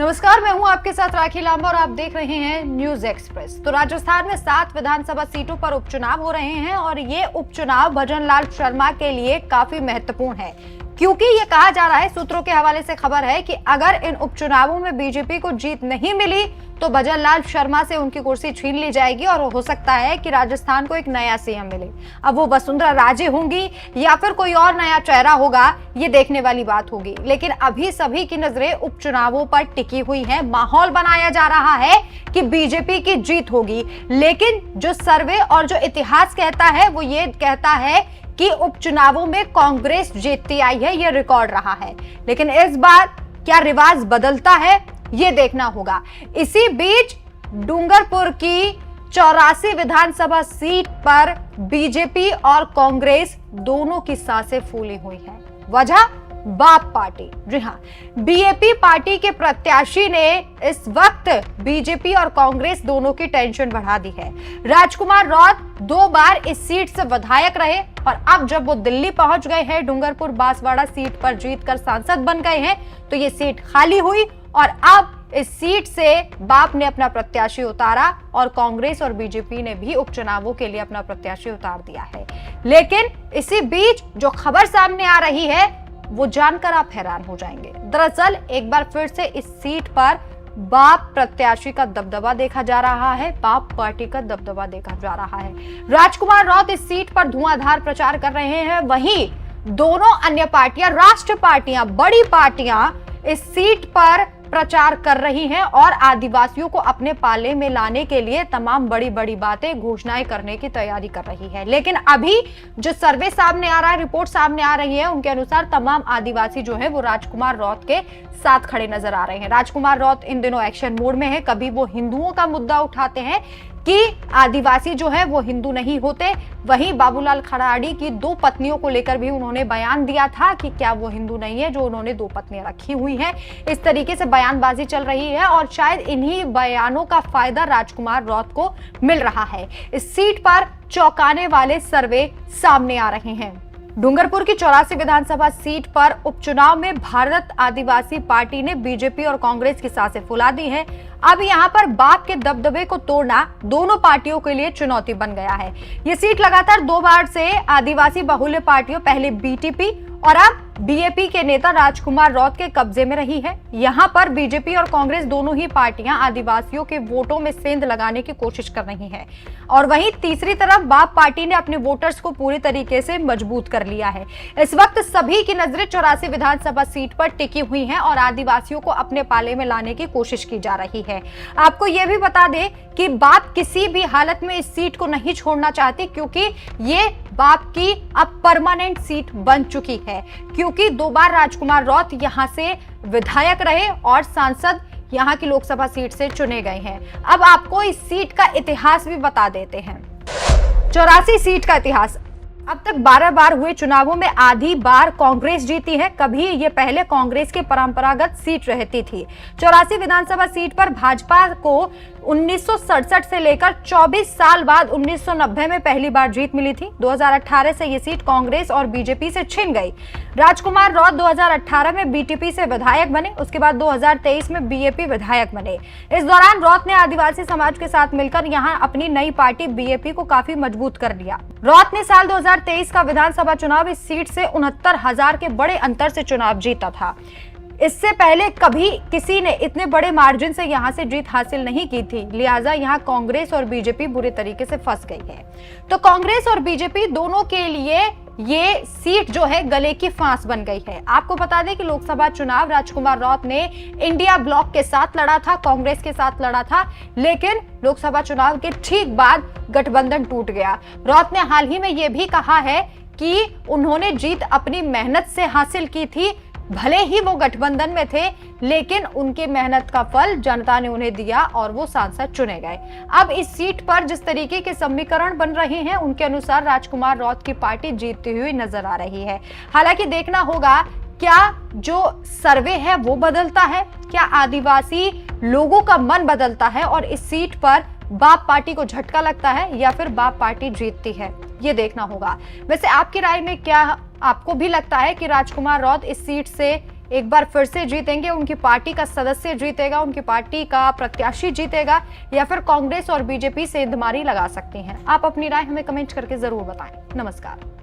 नमस्कार, मैं हूं आपके साथ राखी लांबा और आप देख रहे हैं न्यूज एक्सप्रेस। तो राजस्थान में 7 विधानसभा सीटों पर उपचुनाव हो रहे हैं और ये उपचुनाव भजन लाल शर्मा के लिए काफी महत्वपूर्ण है, क्योंकि ये कहा जा रहा है, सूत्रों के हवाले से खबर है कि अगर इन उपचुनावों में बीजेपी को जीत नहीं मिली तो भजन लाल शर्मा से उनकी कुर्सी छीन ली जाएगी और हो सकता है कि राजस्थान को एक नया सीएम मिले। अब वो वसुंधरा राजे होंगी या फिर कोई और नया चेहरा होगा, ये देखने वाली बात होगी। लेकिन अभी सभी की नजरें उपचुनावों पर टिकी हुई हैं। माहौल बनाया जा रहा है कि बीजेपी की जीत होगी, लेकिन जो सर्वे और जो इतिहास कहता है वो ये कहता है कि उपचुनावों में कांग्रेस जीतती आई है, ये रिकॉर्ड रहा है। लेकिन इस बार क्या रिवाज बदलता है, ये देखना होगा। इसी बीच डूंगरपुर की 84 विधानसभा सीट पर बीजेपी और कांग्रेस दोनों की सांसें फूली हुई हैं। वजह बाप पार्टी। जी हां, बीएपी पार्टी के प्रत्याशी ने इस वक्त बीजेपी और कांग्रेस दोनों की टेंशन बढ़ा दी है। राजकुमार रौत 2 बार इस सीट से विधायक रहे और अब जब वो दिल्ली पहुंच गए हैं, डूंगरपुर बांसवाड़ा सीट पर जीतकर सांसद बन गए हैं, तो ये सीट खाली हुई और अब इस सीट से बाप ने अपना प्रत्याशी उतारा और कांग्रेस और बीजेपी ने भी उपचुनावों के लिए अपना प्रत्याशी उतार दिया है। लेकिन इसी बीच जो खबर सामने आ रही है वो जानकर आप हैरान हो जाएंगे। दरअसल एक बार फिर से इस सीट पर बाप प्रत्याशी का दबदबा देखा जा रहा है, बाप पार्टी का दबदबा देखा जा रहा है। राजकुमार रौत इस सीट पर धुआंधार प्रचार कर रहे हैं, वहीं दोनों अन्य पार्टियां, राष्ट्र पार्टियां, बड़ी पार्टियां इस सीट पर प्रचार कर रही हैं और आदिवासियों को अपने पाले में लाने के लिए तमाम बड़ी बड़ी बातें, घोषणाएं करने की तैयारी कर रही है। लेकिन अभी जो सर्वे सामने आ रहा है, रिपोर्ट सामने आ रही है, उनके अनुसार तमाम आदिवासी जो है वो राजकुमार रौत के साथ खड़े नजर आ रहे हैं। राजकुमार रौत इन दिनों एक्शन मोड में है। कभी वो हिंदुओं का मुद्दा उठाते हैं कि आदिवासी जो है वो हिंदू नहीं होते, वहीं बाबूलाल खराड़ी की 2 पत्नियों को लेकर भी उन्होंने बयान दिया था कि क्या वो हिंदू नहीं है जो उन्होंने 2 पत्नियां रखी हुई हैं। इस तरीके से बयानबाजी चल रही है और शायद इन्हीं बयानों का फायदा राजकुमार रौत को मिल रहा है। इस सीट पर चौंकाने वाले सर्वे सामने आ रहे हैं। डूंगरपुर की 84 विधानसभा सीट पर उपचुनाव में भारत आदिवासी पार्टी ने बीजेपी और कांग्रेस की सांसें फुला दी है। अब यहां पर बाप के दबदबे को तोड़ना दोनों पार्टियों के लिए चुनौती बन गया है। ये सीट लगातार 2 बार से आदिवासी बहुल्य पार्टियों, पहले बीटीपी और अब बीएपी के नेता राजकुमार रौत के कब्जे में रही है। यहां पर बीजेपी और कांग्रेस दोनों ही पार्टियां आदिवासियों के वोटों में सेंध लगाने की कोशिश कर रही हैं और वहीं तीसरी तरफ बाप पार्टी ने अपने वोटर्स को पूरी तरीके से मजबूत कर लिया है। इस वक्त सभी की नजरें 84 विधानसभा सीट पर टिकी हुई हैं और आदिवासियों को अपने पाले में लाने की कोशिश की जा रही है। आपको यह भी बता दें कि बाप किसी भी हालत में इस सीट को नहीं छोड़ना चाहती, क्योंकि ये बाप की अब परमानेंट सीट बन चुकी है, क्योंकि 2 बार राजकुमार रौत यहां से विधायक रहे और सांसद यहां की लोकसभा सीट से चुने गए हैं। अब आपको इस सीट का इतिहास भी बता देते हैं। 84 सीट का इतिहास। अब तक 12 बार हुए चुनावों में आधी बार कांग्रेस जीती है। कभी ये पहले कांग्रेस की परंपरागत सीट रहती थी। 84 विधानसभा सीट पर भाजपा को 1967 से लेकर 24 साल बाद 1990 में पहली बार जीत मिली थी। 2018 से ये सीट कांग्रेस और बीजेपी से छिन गई। राजकुमार रौत 2018 में बीटीपी से विधायक बने, उसके बाद 2023 में बीएपी विधायक बने। इस दौरान रौत ने आदिवासी समाज के साथ मिलकर यहाँ अपनी नई पार्टी बीएपी को काफी मजबूत कर दिया। रौत ने साल 2023 का विधानसभा चुनाव इस सीट से 69,000 के बड़े अंतर से चुनाव जीता था। इससे पहले कभी किसी ने इतने बड़े मार्जिन से यहां से जीत हासिल नहीं की थी, लिहाजा यहां कांग्रेस और बीजेपी बुरे तरीके से फंस गई है। तो कांग्रेस और बीजेपी दोनों के लिए ये सीट जो है गले की फांस बन गई है। आपको बता दें कि लोकसभा चुनाव राजकुमार रौत ने इंडिया ब्लॉक के साथ लड़ा था, कांग्रेस के साथ लड़ा था, लेकिन लोकसभा चुनाव के ठीक बाद गठबंधन टूट गया। रौत ने हाल ही में यह भी कहा है कि उन्होंने जीत अपनी मेहनत से हासिल की थी, भले ही वो गठबंधन में थे, लेकिन उनके मेहनत का फल जनता ने उन्हें दिया और वो सांसद चुने गए। अब इस सीट पर जिस तरीके के समीकरण बन रहे हैं, उनके अनुसार राजकुमार रौत की पार्टी जीतती हुई नजर आ रही है। हालांकि देखना होगा क्या जो सर्वे है वो बदलता है, क्या आदिवासी लोगों का मन बदलता है और इस सीट पर बाप पार्टी को झटका लगता है या फिर बाप पार्टी जीतती है, ये देखना होगा। वैसे आपकी राय में क्या आपको भी लगता है कि राजकुमार रौत इस सीट से एक बार फिर से जीतेंगे, उनकी पार्टी का सदस्य जीतेगा, उनकी पार्टी का प्रत्याशी जीतेगा, या फिर कांग्रेस और बीजेपी से इंतमारी लगा सकती हैं? आप अपनी राय हमें कमेंट करके जरूर बताएं। नमस्कार।